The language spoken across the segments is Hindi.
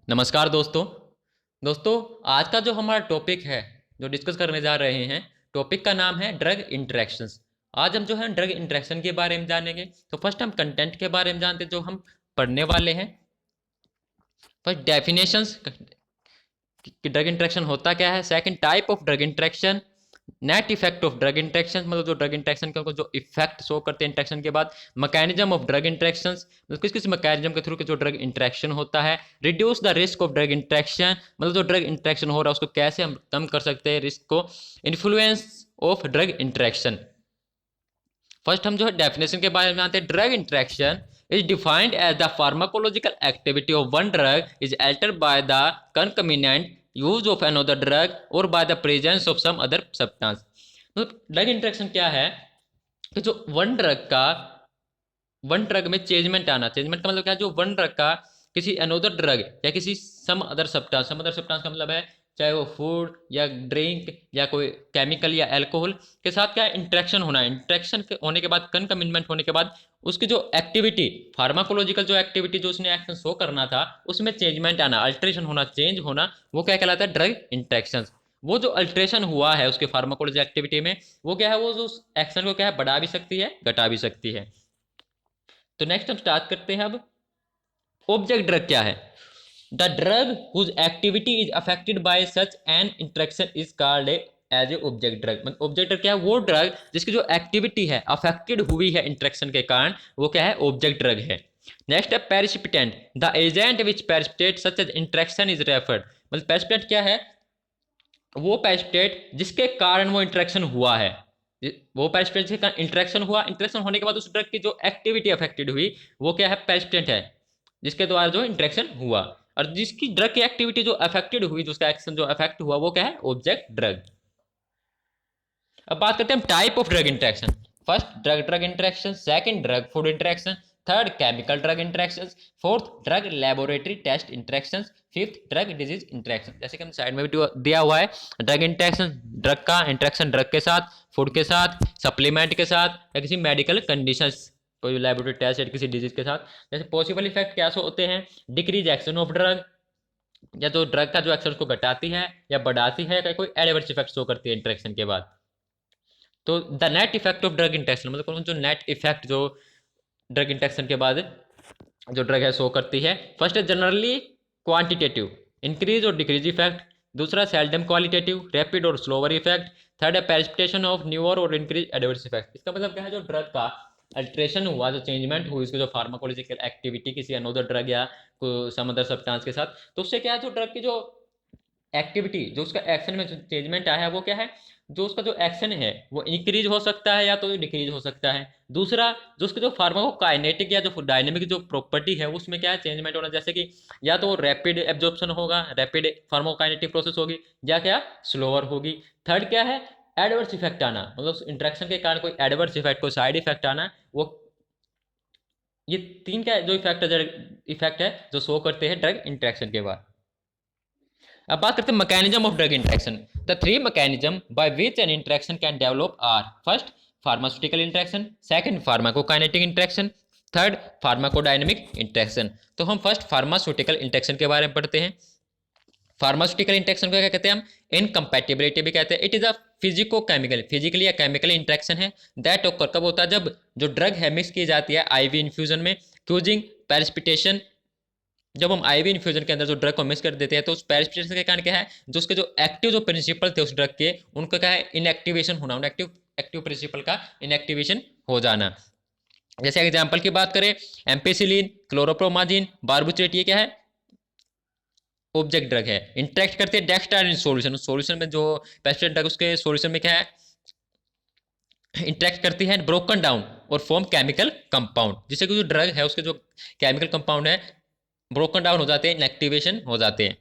नमस्कार दोस्तों। दोस्तों, आज का जो हमारा टॉपिक है, जो डिस्कस करने जा रहे हैं, टॉपिक का नाम है ड्रग इंटरेक्शंस। आज हम जो है ड्रग इंटरेक्शन के बारे में जानेंगे। तो फर्स्ट हम कंटेंट के बारे में जानते हैं जो हम पढ़ने वाले हैं। फर्स्ट डेफिनेशंस कि ड्रग इंटरेक्शन होता क्या है। Second type of drug interaction, net effect of drug interaction, मतलब जो ड्रग इंटरेक्शन के जो इफेक्ट शो करते हैं इंटरेक्शन के बाद। मैकेनिज्म ऑफ ड्रग इंटरेक्शन, मतलब किस किस मैकेनिज्म के थ्रू जो ड्रग इंटरेक्शन होता है। Reduce the risk of drug interaction, मतलब जो ड्रग इंटरेक्शन हो रहा है उसको कैसे हम कम कर सकते हैं रिस्क को। Influence of drug interaction. First हम जो है डेफिनेशन के बारे में जानते हैं। Drug interaction is defined as the pharmacological activity of one drug is altered by the concomitant use of another drug और by the presence of some other substance. मतलब ड्रग इंटरेक्शन क्या है कि जो वन ड्रग में चेंजमेंट आना। चेंजमेंट का मतलब क्या है, जो वन ड्रग का किसी अनदर ड्रग या किसी सम अदर सब्सटेंस का मतलब है चाहे वो फूड या ड्रिंक या कोई केमिकल या अल्कोहल के साथ क्या इंटरेक्शन होना है। इंटरेक्शन होने के बाद, कन्कमिनमेंट होने के बाद उसकी जो एक्टिविटी, फार्माकोलॉजिकल जो एक्टिविटी जो उसने एक्शन शो करना था उसमें चेंजमेंट आना, अल्ट्रेशन होना, चेंज होना, वो क्या कहलाता है ड्रग इंटरेक्शन। वो जो अल्ट्रेशन हुआ है उसके फार्माकोलॉजी एक्टिविटी में, वो क्या है, वो जो एक्शन को क्या है बढ़ा भी सकती है, घटा भी सकती है। तो नेक्स्ट हम स्टार्ट करते हैं अब। ऑब्जेक्ट ड्रग क्या है। The drug whose activity is affected by such an interaction is called as a object drug. मतलब ऑब्जेक्ट ड्रग क्या है, वो ड्रग जिसकी जो एक्टिविटी है अफेक्टेड हुई है इंटरेक्शन के कारण, वो क्या है, ऑब्जेक्ट ड्रग है। नेक्स्ट है precipitant. The agent which precipitate such as interaction is referred. मतलब पेरिसिपिटेंट क्या है, वो पेरिसिपिटेट जिसके कारण वो इंटरेक्शन हुआ है। वो पेरिसिपिटेंट से इंटरेक्शन हुआ, इंटरेक्शन होने के बाद उस ड्रग की जो एक्टिविटी अफेक्टेड हुई वो क्या है, पेरिसिपिटेंट है, जिसके द्वारा जो इंटरेक्शन हुआ। और जिसकी ड्रग की एक्टिविटी जो अफेक्टेड हुई, जिसका एक्शन जो अफेक्ट हुआ, वो क्या है, ऑब्जेक्ट ड्रग। अब बात करते हैं हम type of drug interaction. First drug drug interaction, second drug food interaction, third chemical drug interaction, fourth drug laboratory test interaction, fifth drug disease interaction. जैसे कि हम साइड में भी दिया हुआ है, ड्रग इंटरेक्शन ड्रग का इंटरेक्शन ड्रग के साथ, फूड के साथ, सप्लीमेंट के साथ, या किसी मेडिकल कंडीशंस, कोई लेबोरेटरी टेस्ट या किसी डिजीज के साथ। जैसे पॉसिबल इफेक्ट क्या होते हैं, डिक्रीज एक्शन ऑफ ड्रग, या तो ड्रग का जो एक्शन को घटाती है या बढ़ाती है, या कोई एडवर्स इफेक्ट शो करती है इंटरेक्शन के बाद। तो the net effect of drug interaction, मतलब जो नेट इफेक्ट जो ड्रग इंटरेक्शन के बाद जो ड्रग है शो करती है। फर्स्ट है जनरली क्वांटिटेटिव, इंक्रीज और डिक्रीज इफेक्ट। दूसरा सेल्डम क्वालिटेटिव, रैपिड और स्लोवर इफेक्ट। थर्ड है प्रेसिपिटेशन ऑफ न्यूअर और इंक्रीज एडवर्स इफेक्ट। इसका मतलब क्या है, जो ड्रग का अल्ट्रेशन हुआ, जो चेंजमेंट हुई इसकी जो फार्माकोलॉजिकल एक्टिविटी किसी अनदर ड्रग या सम अदर सब्सटेंस के साथ, तो उससे क्या है, जो ड्रग की जो एक्टिविटी, जो उसका एक्शन में जो चेंजमेंट आया है, वो क्या है, जो उसका जो एक्शन है वो इंक्रीज हो सकता है या तो डिक्रीज हो सकता है। दूसरा, जो उसके जो फार्माकोकाइनेटिक या जो डायनेमिक जो प्रॉपर्टी है उसमें क्या है, चेंजमेंट होना, जैसे कि या तो रैपिड एब्जॉर्प्शन होगा, रैपिड फार्माकोकाइनेटिक प्रोसेस होगी, या क्या स्लोअर होगी। थर्ड क्या है, एडवर्स इफेक्ट आना, मतलब इंट्रैक्शन के कारण कोई एडवर्स इफेक्ट, कोई साइड इफेक्ट आना। वो ये तीन क्या जो इफेक्ट है जो शो करते हैं ड्रग इंट्रैक्शन के बाद। अब बात करते हैं mechanism of drug interaction. The three mechanism by which N interaction can develop are, first pharmaceutical interaction, second pharmacokinetic interaction, third pharmacodynamic interaction. तो हम फर्स्ट फार्मास्यूटिकल इंटरेक्शन के बारे में पढ़ते हैं। फार्मास्यूटिकल इंटरेक्शन को क्या कहते हैं हम, इनकम्पैटिबिलिटी भी कहते हैं। It is a physico chemical, physically या केमिकली इंटरेक्शन है। दैट ऑकर कब होता है, जब जो ड्रग है मिक्स की जाती है आईवी इन्फ्यूजन में, क्यूजिंग प्रेसिपिटेशन। जब हम आईवी इन्फ्यूजन के अंदर जो ड्रग को मिक्स कर देते हैं तो उस प्रेसिपिटेशन के कारण क्या है, जो उसके जो एक्टिव जो प्रिंसिपल थे उस ड्रग के, उनका क्या है, इनएक्टिवेशन होना, एक्टिव एक्टिव प्रिंसिपल का इनएक्टिवेशन हो जाना। जैसे एग्जांपल की बात करें, एम्पेसिलिन, क्लोरोप्रोमाजिन, बार्बुचरेट, ये क्या है, ऑब्जेक्ट ड्रग है। इंटरेक्ट करते हैं डेक्स्ट्रा इन सॉल्यूशन, सॉल्यूशन में जो पेस्टिसाइड ड्रग उसके सॉल्यूशन में क्या है, इंटरेक्ट करती है ब्रोकन डाउन और फॉर्म केमिकल कंपाउंड, जिससे कि जो ड्रग है उसके जो केमिकल कंपाउंड है ब्रोकन डाउन हो जाते हैं, इनएक्टिवेशन हो जाते हैं।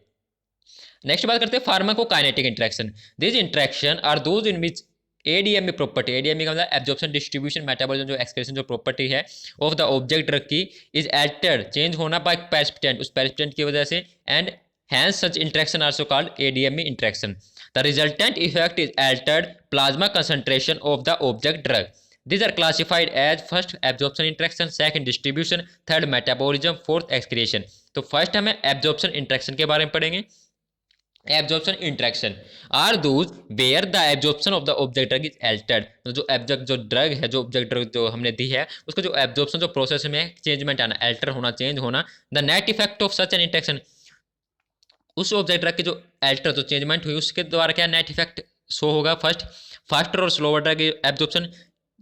नेक्स्ट बात करते हैं pharmacokinetic interaction. This interaction are those in which ADME property, ADME का मतलब एब्जॉर्प्शन डिस्ट्रीब्यूशन मेटाबॉलिज्म जो एक्सक्रीशन जो प्रॉपर्टी है ऑफ द ऑब्जेक्ट ड्रग की इज अल्टर्ड, चेंज होना बाय पेरिसिपिटेंट, उस पेरिसिपिटेंट की वजह से, and hence such interaction also called ADME interaction. The resultant effect is altered plasma concentration of the object drug. These are classified as first absorption interaction, second distribution, third metabolism, fourth excretion. तो फर्स्ट हमें एब्जॉर्प्शन इंटरेक्शन के बारे में पढ़ेंगे। Absorption interaction are those where the absorption of the object drug is altered, जो ऑब्जेक्ट जो ड्रग है, जो ऑब्जेक्ट ड्रग जो हमने दी है, उसको जो एब्जॉर्प्शन जो प्रोसेस में चेंजमेंट आना, एल्टर होना, चेंज होना, the net effect of such an interaction, उस ऑब्जेक्ट ड्रग के जो एल्टर जो चेंजमेंट हुई उसके द्वारा क्या नेट इफेक्ट शो होगा। फर्स्ट, फास्टर और स्लोअर ड्रग एब्जॉर्प्शन,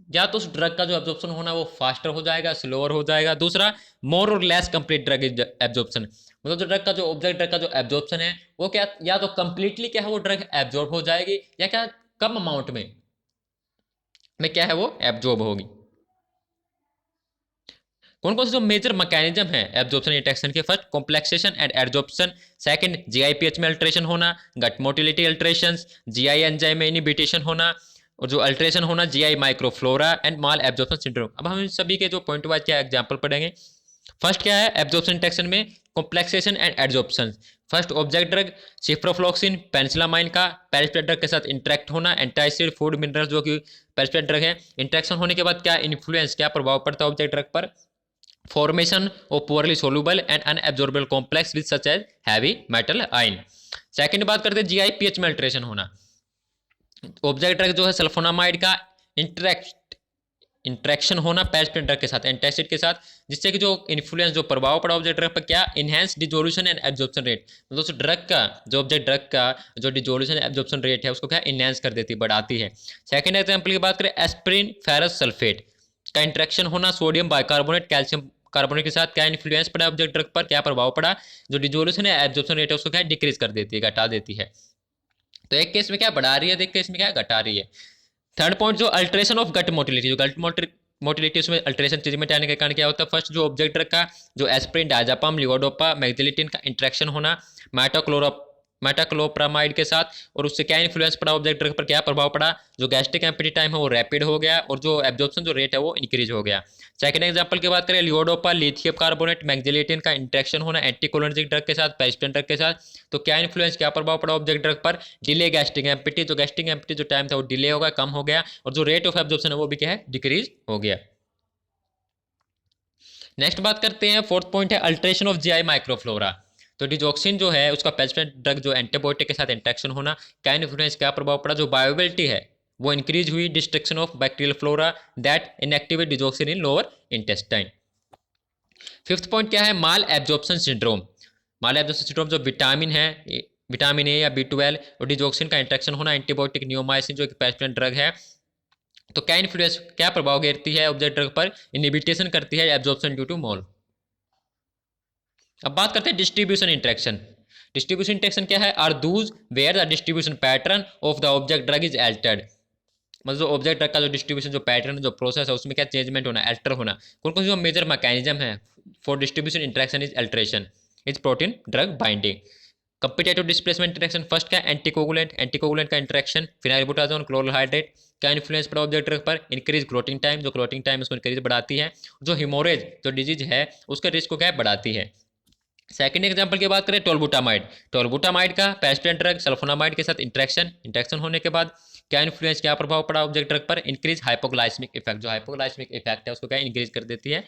या तो उस ड्रग का जो एब्जॉर्प्शन होना वो फास्टर हो जाएगा, स्लोअर हो जाएगा। दूसरा, मोर और लेस कंप्लीट ड्रग एब्जॉर्प्शन, मतलब जो ड्रग का जो ऑब्जेक्ट ड्रग का जो एब्जॉर्प्शन है वो क्या, या तो कंप्लीटली क्या है वो ड्रग एब्जॉर्ब हो जाएगी, या क्या कम अमाउंट में क्या है वो एब्जॉर्ब होगी। कौन कौन से जो मेजर मैकेनिज्म है एब्जॉर्प्शन इंटरेक्शन के? First, complexation and absorption. Second, GI pH में अल्ट्रेशन होना, gut motility alterations, GI enzyme में इनहिबिशन होना, और जो अल्ट्रेशन होना GI microflora and malabsorption syndrome. अब हम इन सभी के जो पॉइंट वाइज क्या एग्जांपल पढ़ेंगे। फर्स्ट क्या है एब्जॉर्प्शन इंटरेक्शन में? Complexation and absorption. First, object drug ciprofloxacin penicillamine का पेरिस्पेड ड्रग के साथ इंटरेक्ट होना, एंटासिड फूड मिनरल जो कि पेरिस्पेड ड्रग है, इंटरेक्शन होने के बाद क्या इन्फ्लुएंस, क्या प्रभाव पड़ता है ऑब्जेक्ट ड्रग पर? formation of poorly soluble and unabsorbable complex with such as heavy metal ion। Second बात करते हैं जीआईपीएच में अल्ट्रेशन होना, ऑब्जेक्ट ड्रग जो है सल्फोनामाइड का इंटरेक्शन होना पेरिस्पेड ड्रग के साथ, एंटासिड के साथ, जिससे कि जो इन्फ्लुएंस जो प्रभाव पड़ा ऑब्जेक्ट ड्रग पर क्या, enhance dissolution and absorption rate, मतलब उस ड्रग का जो ऑब्जेक्ट ड्रग का जो डिजोल्यूशन एब्जॉर्प्शन रेट है उसको क्या इनहेंस कर देती है, बढ़ाती है। सेकंड एग्जांपल की बात करें, एस्पिरिन फेरस सल्फेट का इंटरेक्शन होना सोडियम बाइकार्बोनेट कैल्शियम कार्बोनेट के साथ, क्या इन्फ्लुएंस पड़ा ऑब्जेक्ट ड्रग पर, क्या प्रभाव पड़ा, जो डिजोल्यूशन है एब्जॉर्प्शन रेट है उसको क्या डिक्रीज कर देती है, घटा देती है। तो एक केस में क्या बढ़ा रही है, एक केस में क्या घटा रही है। थर्ड पॉइंट, जो अल्ट्रेशन ऑफ गट मोटिलिटी, जो गट मोटिलिटी उसमें अल्ट्रेशन चेंजमेंट आने के कारण क्या होता है। फर्स्ट, जो ऑब्जेक्ट ड्रग का जो एस्पिरिन डायजापाम लिवोडोपा मैग्जिलिटिन का इंटरेक्शन होना मेटाक्लोप्रामाइड के साथ, और उससे क्या इन्फ्लुएंस पड़ा ऑब्जेक्ट ड्रग पर, क्या प्रभाव पड़ा, जो गैस्ट्रिक एम्पिटी टाइम है वो रैपिड हो गया और जो एब्जॉर्प्शन जो रेट है वो इंक्रीज हो गया। सेकंड एग्जांपल की बात करें, लिवोडोपा लिथियम कार्बोनेट मैग्जिलिटिन का इंटरेक्शन होना एंटीकोलिनर्जिक ड्रग के साथ, पेरिस्पेड ड्रग के साथ, तो क्या इन्फ्लुएंस, क्या प्रभाव पड़ा ऑब्जेक्ट ड्रग पर, डिले गैस्ट्रिक एम्पिटी, जो गैस्ट्रिक एम्पिटी जो टाइम था वो डिले होगा, कम हो गया, और जो रेट ऑफ एब्जॉर्प्शन है वो भी क्या है डिक्रीज हो गया। नेक्स्ट बात करते हैं, फोर्थ पॉइंट है अल्ट्रेशन ऑफ जीआई माइक्रोफ्लोरा। तो डिजॉक्सिन जो है उसका पेरिस्पेड ड्रग जो एंटीबायोटिक के साथ इंटरेक्शन होना, क्या इन्फ्लुएंस, क्या प्रभाव पड़ा, जो बायोबिलिटी है वो इंक्रीज हुई, destruction of bacterial flora that inactivate digoxin in lower intestine. Fifth point क्या है, माल एब्जॉर्प्शन सिंड्रोम। माल एब्जॉर्प्शन सिंड्रोम जो विटामिन है, विटामिन ए या B12 और डिजॉक्सिन का इंटरेक्शन होना, एंटीबायोटिक नियोमाइसिन जो एक पेरिस्पेड ड्रग है, तो क्या इन्फ्लुएंस, क्या प्रभाव गिरती है ऑब्जेक्ट ड्रग पर, इनहिबिशन करती है एब्जॉर्प्शन ड्यू टू मोल। अब बात करते हैं डिस्ट्रीब्यूशन इंटरेक्शन। डिस्ट्रीब्यूशन इंटरेक्शन क्या है, are those where the distribution pattern of the object drug is altered, मतलब ऑब्जेक्ट ड्रग का जो डिस्ट्रीब्यूशन जो पैटर्न जो प्रोसेस है उसमें क्या चेंजमेंट होना, एल्टर होना। कौन कौन से जो मेजर मैकेनिज्म है for distribution interaction is alteration, is protein drug binding. Competitive displacement interaction, first क्या एंटीकोगुलेंट, एंटीकोगुलेंट का इंटरेक्शन फिनाइलबुटाजोन क्लोरोहाइड्रेट, क्या इन्फ्लुएंस पड़ा ऑब्जेक्ट ड्रग पर, इंक्रीज क्लोटिंग टाइम, जो क्लोटिंग टाइम उसको इंक्रीज बढ़ाती है, जो हिमोरेज जो डिजीज है उसके रिस्क को क्या बढ़ाती है। सेकंड एग्जांपल की बात करें, टोलबुटामाइड, टोलबुटामाइड का पेरिस्पेड ड्रग सल्फोनामाइड के साथ इंटरेक्शन होने के बाद क्या इन्फ्लुएंस, क्या प्रभाव पड़ा ऑब्जेक्ट ड्रग पर, इंक्रीज हाइपोग्लाइसेमिक इफेक्ट, जो हाइपोग्लाइसेमिक इफेक्ट है उसको क्या इंक्रीज कर देती है।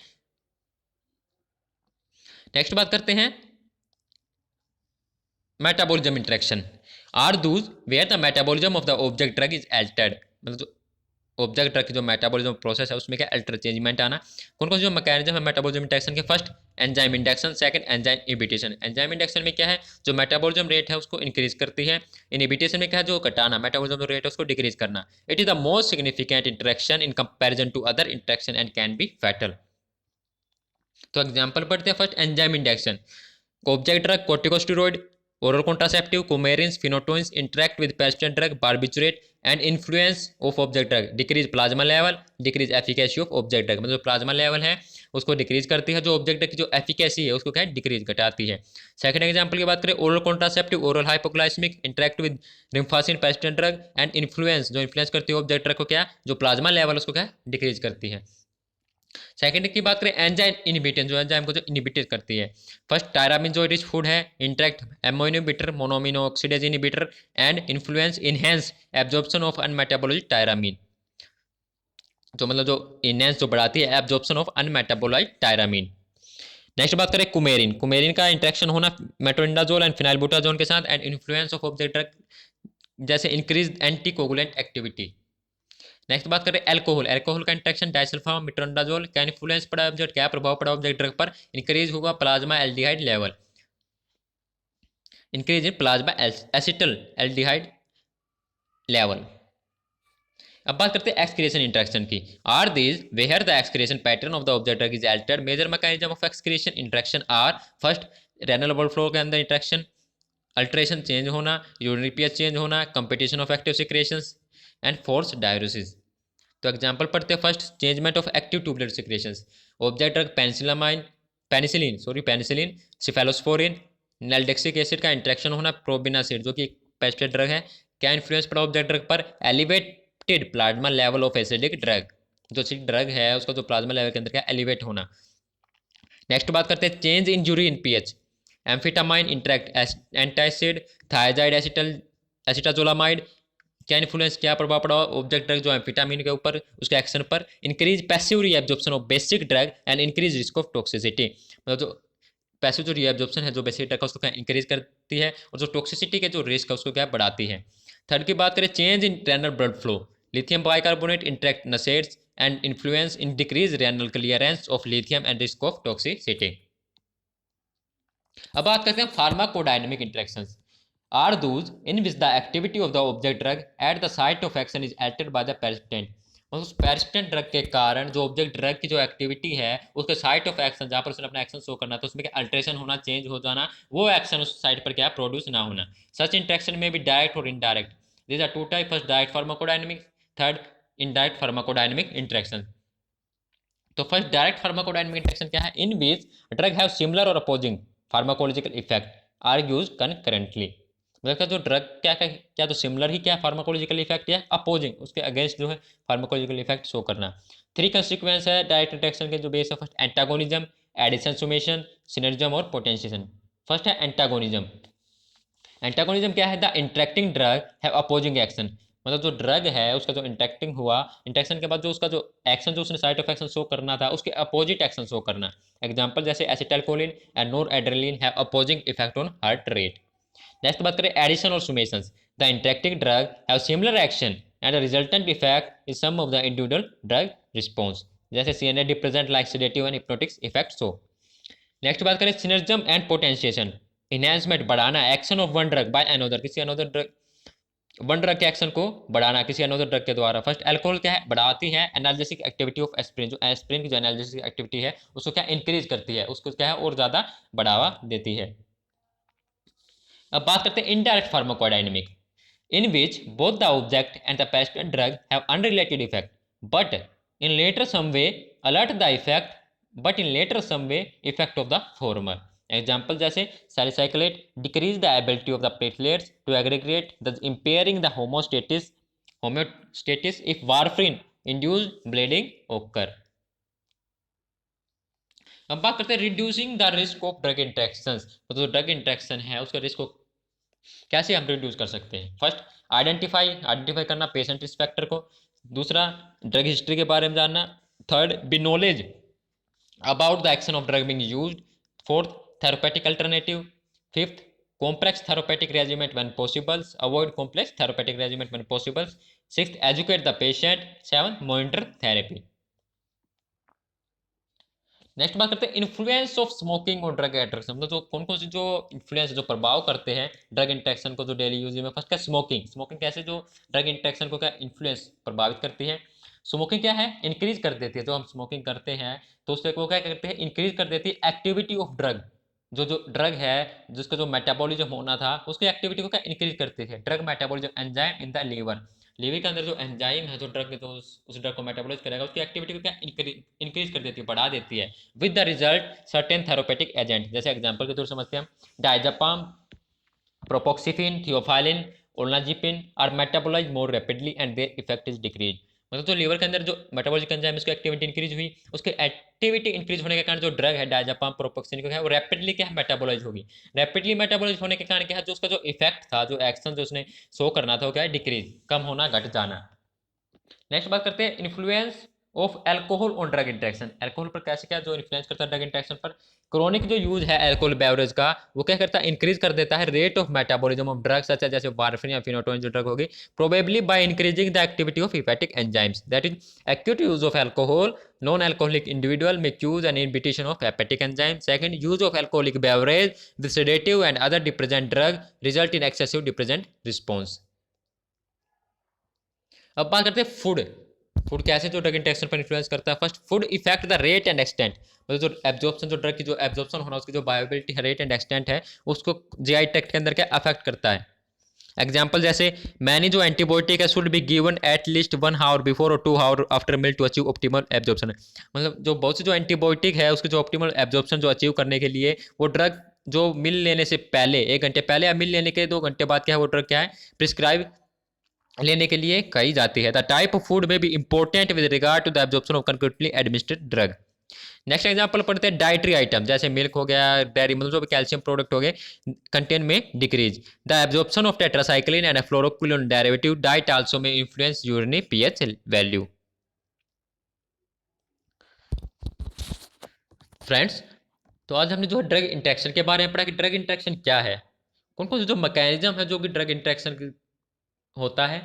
नेक्स्ट बात करते हैं metabolism interaction, are those where the metabolism of the object drug is altered, मतलब जो ऑब्जेक्ट ड्रग की जो मेटाबॉलिज्म प्रोसेस है उसमें क्या अल्टर चेंजमेंट आना। कौन कौन से जो मैकेनिज्म है मेटाबॉलिज्म इंडक्शन के, first enzyme induction, second enzyme inhibition. Enzyme induction में क्या है, जो मेटाबॉलिज्म रेट है उसको इंक्रीज करती है, इनहिबिशन में क्या है जो घटाना, मेटाबॉलिज्म जो रेट है उसको डिक्रीज करना। It is the most significant interaction in comparison to other interaction and can be fatal. तो एग्जांपल पढ़ते हैं, first enzyme induction, object drug corticosteroid, oral contraceptive, coumarins, phenotonies interact with peristaltic drug barbiturate and influence of object drug, decrease plasma level, decrease efficacy of object drug, मतलब प्लाज्मा लेवल है उसको डिक्रीज करती है, जो ऑब्जेक्ट की जो एफिकेसी है उसको क्या है डिक्रीज घटाती है। सेकंड एग्जांपल की बात करें, oral contraceptive, oral hypoglycemic interact with rifampicin precipitant drug and influence, जो इन्फ्लुएंस करती है ऑब्जेक्ट ड्रग को क्या, जो प्लाज्मा लेवल उसको क्या डिक्रीज करती है। सेकंड की बात करें, एंजाइम इनहिबिटन, जो एंजाइम को जो इनहिबिट करती है। फर्स्ट, टायरामिन जो रिच फूड है, interact MAO inhibitor, monoamine oxidase inhibitor and influence enhance absorption of unmetabolized tyramine, जो मतलब जो इनहेंस जो बढ़ाती है absorption of unmetabolized tyramine. Next बात करें कुमेरिन। कुमेरिन का इंटरेक्शन होना मेट्रोनिडाजोल एंड फिनाइलबुटाजोल के साथ, and influence of object drug जैसे इंक्रीज एंटीकोगुलेंट एक्टिविटी। नेक्स्ट बात करें एल्कोहल। एल्कोहल का इंटरेक्शन डाइसल्फाम मेट्रोनिडाजोल का इन्फ्लुएंस पड़ा ऑब्जेक्ट, क्या प्रभाव पड़ा ऑब्जेक्ट ड्रग पर, इंक्रीज हुआ plasma aldehyde level, increase in plasma acetaldehyde level. अब बात करते हैं एक्सक्रिएशन इंटरेक्शन की। Are these where the excretion pattern of the object drug is altered. Major mechanism of excretion interaction are, first renal blood flow के अंदर इंटरेक्शन, अल्ट्रेशन चेंज होना, यूरिनरी पीएच चेंज होना, competition of active secretions and force diuresis. तो एग्जांपल पढ़ते हैं। First, changement of active tubular secretions. Object drug penicillin, cephalosporin, nalidixic acid का इंटरेक्शन होना प्रोबिनासिड जो कि एक पेस्टिसाइड ड्रग है, क्या इन्फ्लुएंस पड़ा ऑब्जेक्ट ड्रग पर, elevated plasma level of acidic drug, जो एसिडिक ड्रग है उसका जो प्लाज्मा लेवल के अंदर क्या एलिवेट होना। नेक्स्ट बात करते हैं change in urine pH. Amphetamine interact antacid thiazide acetazolamide, क्या इन्फ्लुएंस, क्या प्रभाव पड़ा ऑब्जेक्ट ड्रग जो एम्फिटामिन के ऊपर उसके एक्शन पर, increase passive reabsorption of basic drug and increase risk of toxicity. मतलब जो पैसिव जो रीएब्जॉर्प्शन है जो बेसिक ड्रग का उसको क्या इंक्रीज करती है, और जो टॉक्सिसिटी के जो रिस्क है उसको क्या बढ़ाती है। थर्ड की बात करें change in renal blood flow. Lithium bicarbonate interact NSAIDs and influence in decrease renal clearance of lithium and risk of toxicity. अब बात करते हैं pharmacodynamic interactions. Are those in which the activity of the object drug at the site of action is altered by the precipitant. उस पेरिसिस्टेंट ड्रग के कारण जो ऑब्जेक्ट ड्रग की जो एक्टिविटी है उसके साइट ऑफ एक्शन जहाँ पर उसने अपना एक्शन शो करना था उसमें क्या अल्ट्रेशन होना, चेंज हो जाना, वो एक्शन उस साइट पर क्या प्रोड्यूस ना होना। सच इंटरेक्शन में भी डायरेक्ट और indirect. These are two type, first direct pharmacodynamic, third indirect pharmacodynamic interaction. तो फर्स्ट डायरेक्ट फार्माकोडायनेमिक इंटरेक्शन क्या है, in which drug have similar और opposing pharmacological effect are use concurrently. मतलब जो ड्रग क्या तो सिमिलर ही क्या फार्माकोलॉजिकल इफेक्ट या अपोजिंग उसके अगेंस्ट जो है फार्माकोलॉजिकल इफेक्ट शो करना। थ्री कंसिक्वेंस है डायरेक्ट इंटरेक्शन के जो बेस है, first antagonism, addition summation, synergism और पोटेंशिएशन। फर्स्ट है एंटागोनिज्म। एंटागोनिज्म क्या है, the interacting drug have opposing action. मतलब जो ड्रग है उसका जो इंटरेक्टिंग हुआ, इंटरेक्शन के बाद जो उसका जो एक्शन जो उसने साइट ऑफ एक्शन शो करना था उसके अपोजिट एक्शन शो करना। एग्जांपल जैसे acetylcholine and noradrenaline have opposing effect on heart rate. Next बात करें एडिशन और summations. The interacting drug have similar action and the resultant effect is sum of the individual drug response, जैसे CNA represent like sedative and hypnotics effect show. Next बात करें सिनर्जिज्म एंड पोटेंशिएशन। इनहेंसमेंट बढ़ाना action of one drug by another, किसी अनदर ड्रग, वन ड्रग के एक्शन को बढ़ाना किसी अनदर ड्रग के द्वारा। फर्स्ट अल्कोहल क्या है, बढ़ाती है एनाल्जेसिक एक्टिविटी ऑफ एस्प्रिन, जो एस्प्रिन की जो एनाल्जेसिक एक्टिविटी है उसको क्या इंक्रीज करती है, उसको क्या है और ज्यादा बढ़ावा देती है। अब बात करते हैं indirect pharmacodynamic, in which both the object and the participant drug have unrelated effect, but in later some way alert the effect, but in later some way effect of the former. Example जैसे salicyclate decrease the ability of the platelets to aggregate, thus impairing the homeostasis if warfarin induced bleeding occur. अब बात करते हैं reducing the risk of drug interactions. तो जो ड्रग इंटरेक्शन है उसका रिस्क को कैसे हम रिड्यूस कर सकते हैं। फर्स्ट आइडेंटिफाई करना पेशेंट रिस्क फैक्टर को। दूसरा ड्रग हिस्ट्री के बारे में जानना। Third be knowledge about the action of drug being used. Fourth therapeutic alternative. Fifth complex therapeutic regimen when possible, avoid complex therapeutic regimen when possible. Sixth educate the patient. Seventh monitor therapy. Next बात करते हैं इन्फ्लुएंस ऑफ स्मोकिंग और ड्रग इंटरेक्शन। मतलब जो कौन कौन सी जो इन्फ्लुएंस जो प्रभाव करते हैं ड्रग इंटरेक्शन को जो डेली यूज में। फर्स्ट क्या स्मोकिंग। स्मोकिंग कैसे जो ड्रग इंटरेक्शन को क्या इन्फ्लुएंस प्रभावित करती है। स्मोकिंग क्या है, इंक्रीज कर देती है। जो हम स्मोकिंग करते हैं तो उससे वो क्या करते हैं, इंक्रीज कर देती है एक्टिविटी ऑफ ड्रग। जो ड्रग है जिसका जो मेटाबॉलिज्म होना था उसकी एक्टिविटी को क्या इंक्रीज करती है। Drug metabolism enzyme in the liver, liver के अंदर जो एंजाइम है जो ड्रग तो उस ड्रग को मेटाबोलाइज करेगा उसकी एक्टिविटी को क्या इंक्रीज कर देती है, बढ़ा देती है। With the result certain therapeutic agent, जैसे एग्जांपल के तौर समझते हैं diazepam, propoxyphene, theophylline, olanzapine are metabolize more rapidly and their effect is decrease. मतलब जो लीवर के अंदर जो मेटाबॉलिक एंजाइम उसकी एक्टिविटी इंक्रीज हुई, उसकी एक्टिविटी इंक्रीज होने के कारण जो ड्रग है डायजापाम प्रोपोक्सिन को है वो रैपिडली क्या है मेटाबोलाइज होगी। रैपिडली मेटाबोलाइज होने के कारण क्या है जो उसका जो इफेक्ट था, जो एक्शन जो उसने शो करना था वो क्या है डिक्रीज, कम होना, घट जाना। नेक्स्ट बात करते हैं influence of alcohol on drug interaction, alcohol पर कैसे क्या जो इन्फ्लुएंस करता है ड्रग इंटरेक्शन पर। क्रोनिक जो यूज है एल्कोहल बेवरेज का वो क्या करता है, इंक्रीज कर देता है rate of metabolism of drugs such जैसे वारफिन या फिनोटोइन जो ड्रग होगी, probably by increasing the activity of hepatic enzymes. That is acute use of alcohol, non-alcoholic individual may choose an inhibition of hepatic enzyme. Second, use of alcoholic beverage with sedative and other depressant drug result in excessive depressant response. अब बात करते हैं फूड। फूड कैसे जो ड्रग इंटरेक्शन पर इन्फ्लुएंस करता है। First, food effect the rate and extent, मतलब जो एब्जॉर्प्शन जो ड्रग की जो एब्जॉर्प्शन होना उसकी जो बायोबिलिटी रेट एंड एक्सटेंट है उसको जीआई ट्रैक्ट के अंदर क्या अफेक्ट करता है। एग्जाम्पल जैसे मैनी जो एंटीबायोटिक है should be given at least 1 hour before और 2 hour after meal to achieve optimal absorption. मतलब जो बहुत सी जो एंटीबायोटिक है उसके जो ऑप्टिमल एब्जॉर्प्शन जो अचीव करने के लिए वो ड्रग जो मिल लेने से पहले 1 घंटे पहले या मिल लेने के 2 घंटे बाद क्या है वो ड्रग क्या है प्रिस्क्राइब लेने के लिए कही जाती है। The type of food may be important with regard to the absorption of concurrently administered drug. Next example पढ़ते हैं डाइटरी आइटम जैसे मिल्क हो गया, डेयरी मतलब जो भी कैल्शियम प्रोडक्ट हो गए कंटेन में decrease the absorption of tetracycline and fluoroquinolone derivative. Diet also में influence urinary pH value. Friends, तो आज हमने जो है ड्रग इंटरेक्शन के बारे में पढ़ा कि ड्रग इंटरेक्शन क्या है, कौन कौन से जो मैकेनिज्म है जो कि ड्रग इंटरेक्शन होता है,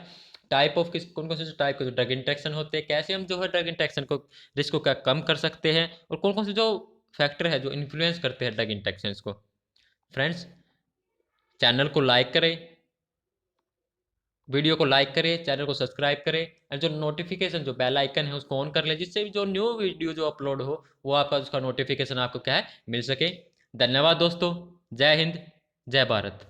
टाइप ऑफ किस कौन कौन से टाइप के जो ड्रग इंटरेक्शन होते हैं, कैसे हम जो है ड्रग इंटरेक्शन को रिस्क को क्या कम कर सकते हैं, और कौन कौन से जो फैक्टर है जो इन्फ्लुएंस करते हैं ड्रग इंटरेक्शन को। फ्रेंड्स, चैनल को लाइक करें, वीडियो को लाइक करें, चैनल को सब्सक्राइब करें और जो नोटिफिकेशन जो बेल आइकन है उसको ऑन कर लें जिससे भी जो न्यू वीडियो जो अपलोड हो वो आपका उसका नोटिफिकेशन आपको क्या है मिल सके। धन्यवाद दोस्तों, जय हिंद, जय भारत।